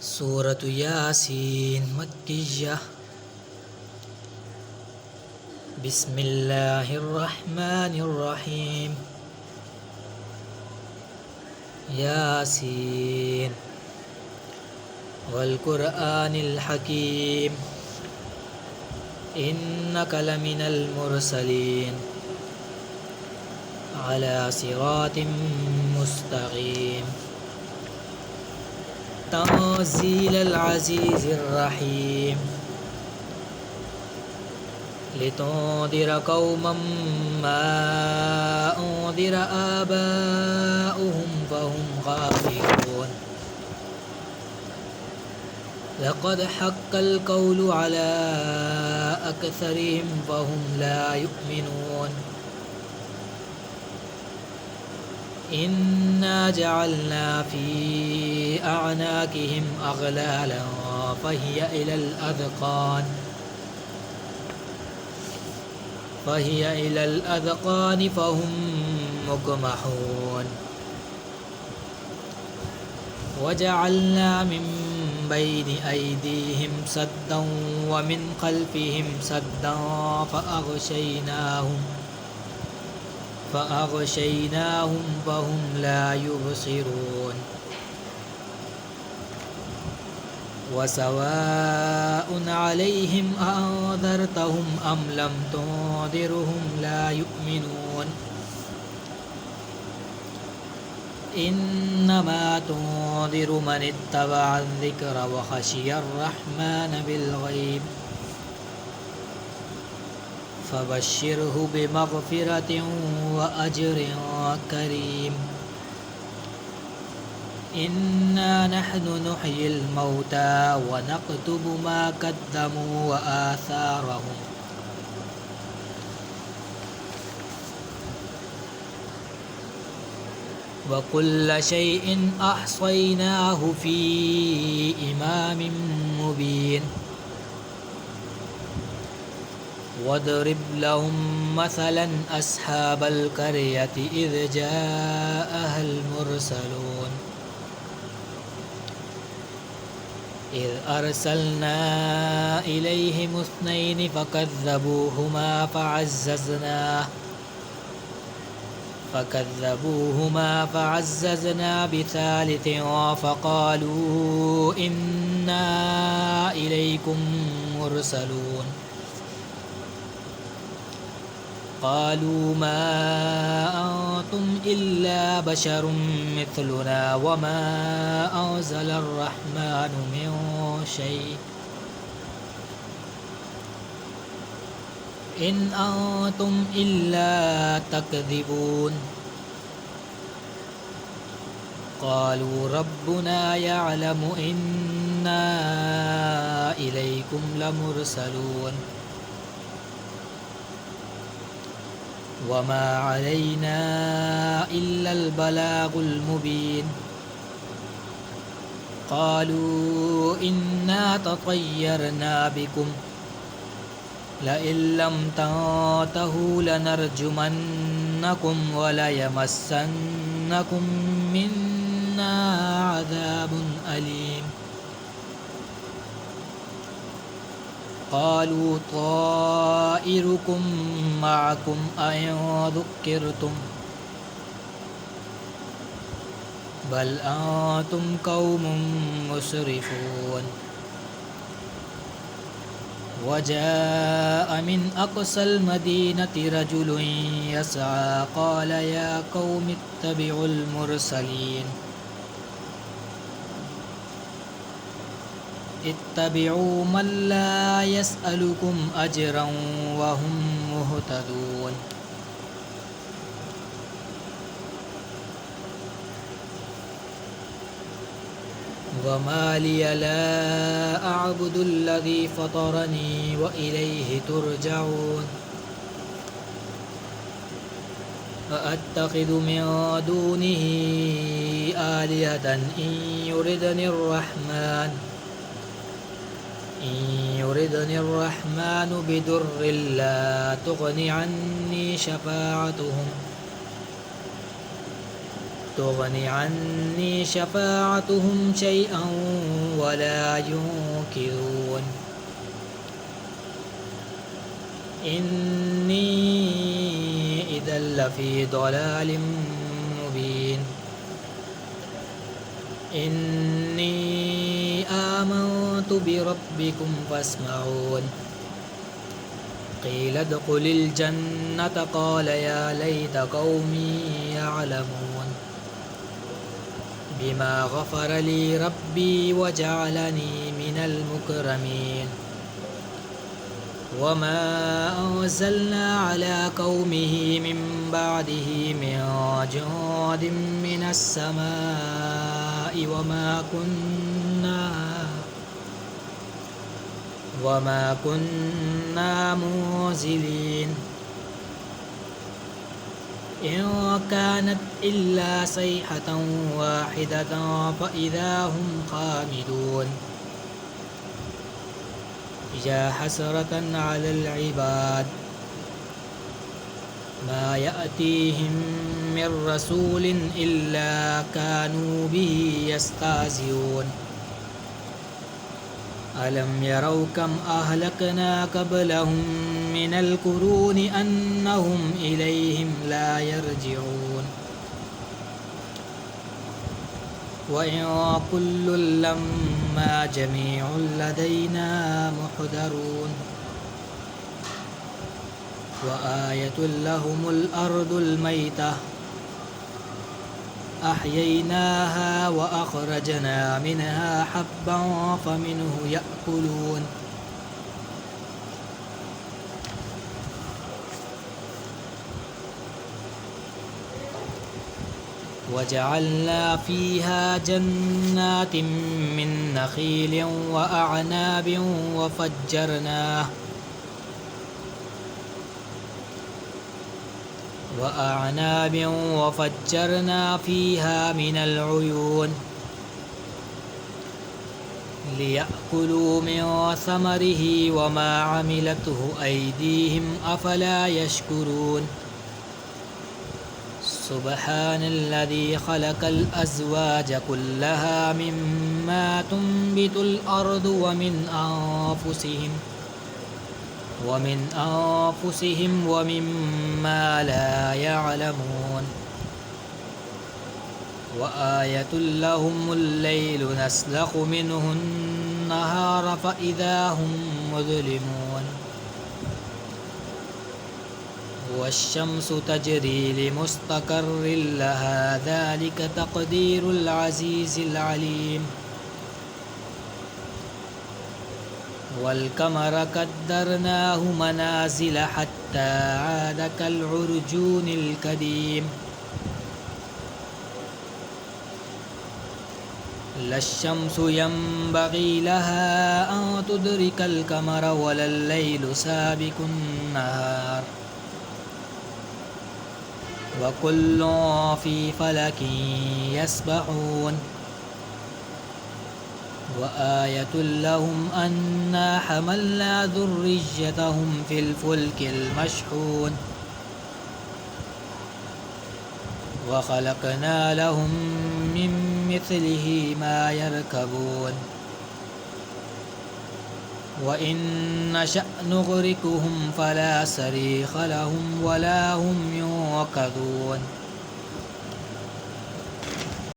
सूरत यासीन मक्किय्या। बिस्मिल्लाहिर्रहमानिर्रहीम। यासीन वल क़ुरआनिल हकीम इन्नका लमिनल मुरसलीन अला सिरातिम मुस्तक़ीम तंज़ीलल अज़ीज़िर रहीम लितुन्ज़िर क़ौमम मा उन्ज़िर आबाउहुम फ़हुम गाफ़िलून लक़द हक़्क़ल क़ौलु अला अक्सरिहिम फ़हुम ला युमिनून इन्ना जअलना फ़ी अअनाक़िहिम अग़लालन फ़हिय इलल अज़क़ान फ़हुम मुक़महून वजअलना मिन बैनि अयदीहिम सद्दन व मिन ख़ल्फ़िहिम सद्दन फ़अग़शयनाहुम फ़हुम ला युबसिरून वसवाउन अलैहिम अअन्ज़रतहुम अम लम तुन्ज़िरहुम ला युमिनून इन्नमा तुन्ज़िरु मन इत्तबअ ज़िक्र व ख़शियर रहमान बिलग़ैब फ़बश्शिरहु बिमग़फ़िरतिन व अज्रिन करीम इन्ना नहनु नुह्यिल मौता व नक्तुबु मा क़द्दमू व आसारहुम व कुल्ल शैइन अहसैनाहु फ़ी इमामिन मुबीन वद्रिब लहुम मसलन अस्हाबल क़र्यति इज़ जाअहल मुरसलून इज़ अरसलना इलैहिम इस्नैनि फ़कज़्ज़बूहुमा फ़अज़्ज़ज़ना बिसालिसिन फ़क़ालू इन्ना इलैकुम मुरसलून क़ालू मा अंतुम इल्ला बशरुम मिथलुना व मा अंज़लर रहमानु मिन शै इन अंतुम इल्ला तकज़िबून क़ालू रब्बुना यअलमु इन्ना इलैकुम लमुरसलून वमा अलैना इल्लल बलागुल मुबीन क़ालू इन्ना ततय्यरना बिकुम लइन लम तंतहू लनरजुमन्नकुम व लयमस्सन्नकुम मिन्ना अज़ाबुन अलीम क़ालू ताइरुकुम मअकुम अइन ज़ुक्किरतुम बल अंतुम क़ौमुम मुस्रिफून वजाअ मिन अक़सल मदीनति रजुलुन यसअ क़ाल या क़ौमि इत्तबिउल मुरसलीन इत्तबिउ मन ला यसअलुकुम अजरन व हुम मुहतदून वमा लिय ला अअबुदुल्लज़ी फ़तरनी व इलैहि तुरजऊन अअत्तख़िज़ु मिन दूनिही आलिहतन इन युरिदनि अर्रहमानु बिदुर्रिन ला तुग़नि अन्नी शफ़ाअतुहुम शैअन ولا ينكرون إني إذا لفي ضلال مبين إني آمنت بربكم فاسمعون قيل ادخل الجنة قال يا ليت قومي يعلمون بما غفر لي ربي وجعلني من المكرمين وما أنزلنا على قومه من بعده من جند من السماء وما كنا منزلين إن كانت إلا صيحة واحدة فإذا هم خامدون يا حسرة على العباد ما يأتيهم من رسول إلا كانوا به يستهزئون ألم يروا كم أهلكنا قبلهم من القرون أنهم إليهم لا يرجعون وإن كل لما جميع لدينا محضرون وآية لهم الأرض الميتة أحييناها وأخرجنا منها حبا فمنه يأكلون وجعلنا فيها جنات من نخيل وأعناب وفجرنا فيها من العيون ليأكلوا من ثمره وما عملته أيديهم أفلا يشكرون سبحان الذي خلق الأزواج كلها مما تنبت الأرض ومن أنفسهم ومما لا يعلمون وآية لهم الليل نسلخ منه النهار فإذا هم مظلمون والشمس تجري لمستقر لها ذلك تقدير العزيز العليم والقمر قدرناه منازل حتى عاد كالعرجون القديم لا الشمس ينبغي لها أن تدرك القمر ولا الليل سابق النهار وكل في فلك يسبحون وآية لهم أنا حملنا ذريتهم في الفلك المشحون وخلقنا لهم من مثله ما يركبون وإن نشأ نغرقهم فلا صريخ لهم ولا هم ينقذون